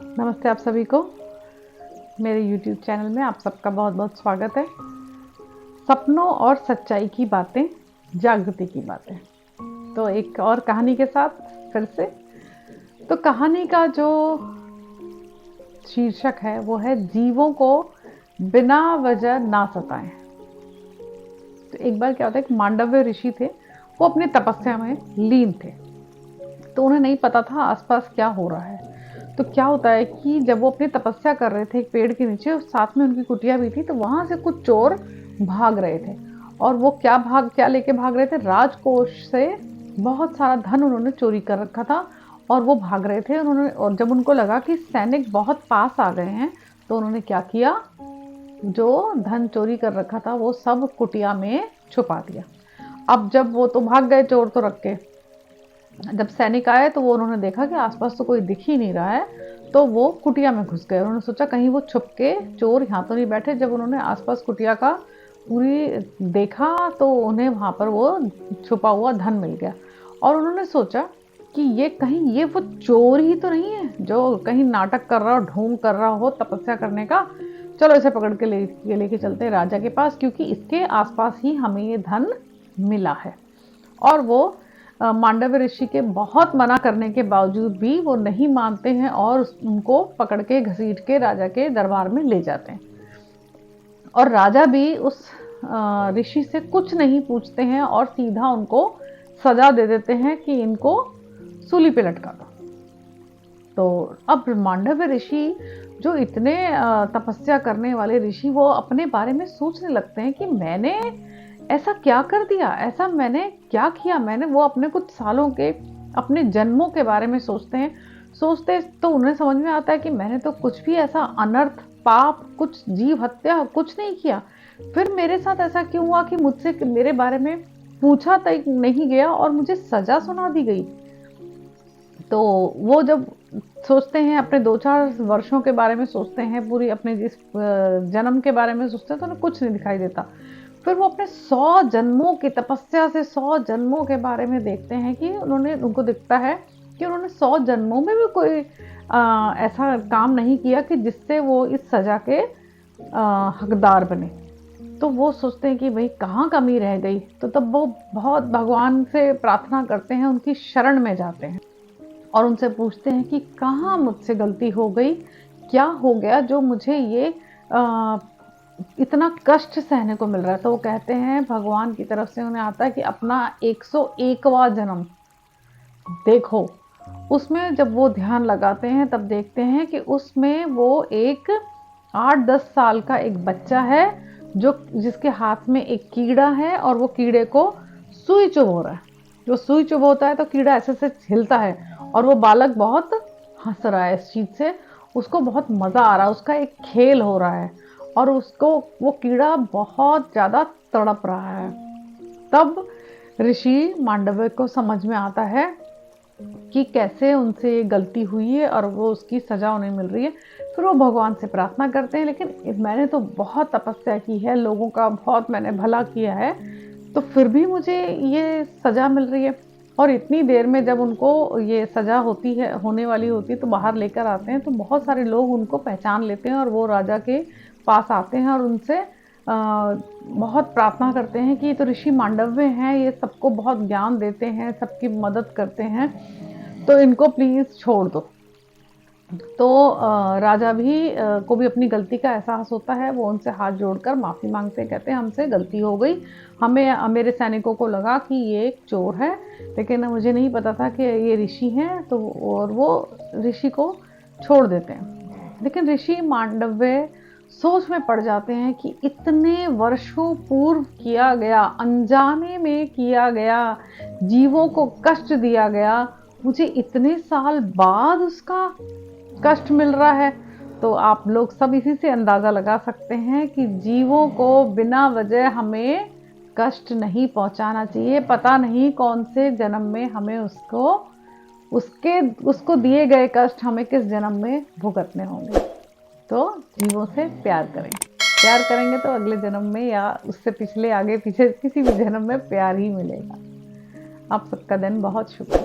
नमस्ते आप सभी को मेरे YouTube चैनल में आप सबका बहुत बहुत स्वागत है। सपनों और सच्चाई की बातें, जागृति की बातें। तो एक और कहानी के साथ फिर से। तो कहानी का जो शीर्षक है वो है जीवों को बिना वजह ना सताएं। तो एक बार क्या होता है, एक मांडव्य ऋषि थे, वो अपनी तपस्या में लीन थे। तो उन्हें नहीं पता था आसपास क्या हो रहा है। तो क्या होता है कि जब वो अपनी तपस्या कर रहे थे एक पेड़ के नीचे और साथ में उनकी कुटिया भी थी, तो वहां से कुछ चोर भाग रहे थे। और वो क्या लेके भाग रहे थे, राजकोष से बहुत सारा धन उन्होंने चोरी कर रखा था और वो भाग रहे थे। और जब उनको लगा कि सैनिक बहुत पास आ गए हैं, तो उन्होंने क्या किया, जो धन चोरी कर रखा था वो सब कुटिया में छुपा दिया। अब जब वो तो भाग गए चोर तो रख के, जब सैनिक आए तो वो उन्होंने देखा कि आसपास तो कोई दिख ही नहीं रहा है, तो वो कुटिया में घुस गए। उन्होंने सोचा कहीं वो छुप के चोर यहाँ तो नहीं बैठे। जब उन्होंने आसपास कुटिया का पूरी देखा तो उन्हें वहाँ पर वो छुपा हुआ धन मिल गया। और उन्होंने सोचा कि ये वो चोर ही तो नहीं है जो कहीं नाटक कर रहा हो, ढोंग कर रहा हो तपस्या करने का। चलो इसे पकड़ के लेके चलते हैं राजा के पास, क्योंकि इसके आसपास ही हमें ये धन मिला है। और वो मांडव्य ऋषि के बहुत मना करने के बावजूद भी वो नहीं मानते हैं और उनको पकड़ के घसीट के राजा के दरबार में ले जाते हैं। और राजा भी उस ऋषि से कुछ नहीं पूछते हैं और सीधा उनको सजा दे देते हैं कि इनको सूली पे लटका दो। तो अब मांडव्य ऋषि, जो इतने तपस्या करने वाले ऋषि, वो अपने बारे में सोचने लगते हैं कि मैंने ऐसा क्या कर दिया, ऐसा मैंने क्या किया। वो अपने कुछ सालों के, अपने जन्मों के बारे में सोचते तो उन्हें समझ में आता है कि मैंने तो कुछ भी ऐसा अनर्थ, पाप, कुछ जीव हत्या कुछ नहीं किया। फिर मेरे साथ ऐसा क्यों हुआ कि मुझसे मेरे बारे में पूछा तक नहीं गया और मुझे सजा सुना दी गई। तो वो जब सोचते हैं, अपने 2-4 वर्षों के बारे में सोचते हैं, पूरी अपने जिस जन्म के बारे में सोचते हैं, तो उन्हें कुछ नहीं दिखाई देता। फिर वो अपने 100 जन्मों की तपस्या से 100 जन्मों के बारे में देखते हैं कि उनको दिखता है कि उन्होंने 100 जन्मों में भी कोई ऐसा काम नहीं किया कि जिससे वो इस सजा के हकदार बने। तो वो सोचते हैं कि भाई कहाँ कमी रह गई। तो तब वो बहुत भगवान से प्रार्थना करते हैं, उनकी शरण में जाते हैं और उनसे पूछते हैं कि कहाँ मुझसे गलती हो गई, क्या हो गया जो मुझे ये इतना कष्ट सहने को मिल रहा है। तो वो कहते हैं, भगवान की तरफ से उन्हें आता है कि अपना 101वां जन्म देखो। उसमें जब वो ध्यान लगाते हैं तब देखते हैं कि उसमें वो एक 8-10 साल का एक बच्चा है, जिसके हाथ में एक कीड़ा है और वो कीड़े को सुई चुभो रहा है। जो सुई चुभोता है तो कीड़ा ऐसे से हिलता है और वो बालक बहुत हंस रहा है इस चीज से, उसको बहुत मजा आ रहा है, उसका एक खेल हो रहा है और उसको वो कीड़ा बहुत ज्यादा तड़प रहा है। तब ऋषि मांडव्य को समझ में आता है कि कैसे उनसे गलती हुई है और वो उसकी सजा उन्हें मिल रही है। फिर वो भगवान से प्रार्थना करते हैं, लेकिन मैंने तो बहुत तपस्या की है, लोगों का बहुत मैंने भला किया है, तो फिर भी मुझे ये सजा मिल रही है। और इतनी देर में जब उनको ये सजा होने वाली होती है, तो बाहर लेकर आते हैं, तो बहुत सारे लोग उनको पहचान लेते हैं और वो राजा के पास आते हैं और उनसे बहुत प्रार्थना करते हैं कि ये तो ऋषि मांडव्य हैं, ये सबको बहुत ज्ञान देते हैं, सबकी मदद करते हैं, तो इनको प्लीज छोड़ दो। तो राजा को भी अपनी गलती का एहसास होता है। वो उनसे हाथ जोड़कर माफ़ी मांगते हैं, कहते हैं हमसे गलती हो गई, मेरे सैनिकों को लगा कि ये एक चोर है, लेकिन मुझे नहीं पता था कि ये ऋषि हैं। तो और वो ऋषि को छोड़ देते हैं। लेकिन ऋषि मांडव्य सोच में पड़ जाते हैं कि इतने वर्षों पूर्व किया गया, अनजाने में किया गया, जीवों को कष्ट दिया गया, मुझे इतने साल बाद उसका कष्ट मिल रहा है। तो आप लोग सब इसी से अंदाजा लगा सकते हैं कि जीवों को बिना वजह हमें कष्ट नहीं पहुंचाना चाहिए। पता नहीं कौन से जन्म में हमें उसको दिए गए कष्ट हमें किस जन्म में भुगतने होंगे। तो जीवों से प्यार करें। प्यार करेंगे तो अगले जन्म में या उससे पिछले, आगे पीछे किसी भी जन्म में प्यार ही मिलेगा। आप सबका दिन बहुत शुभ हो।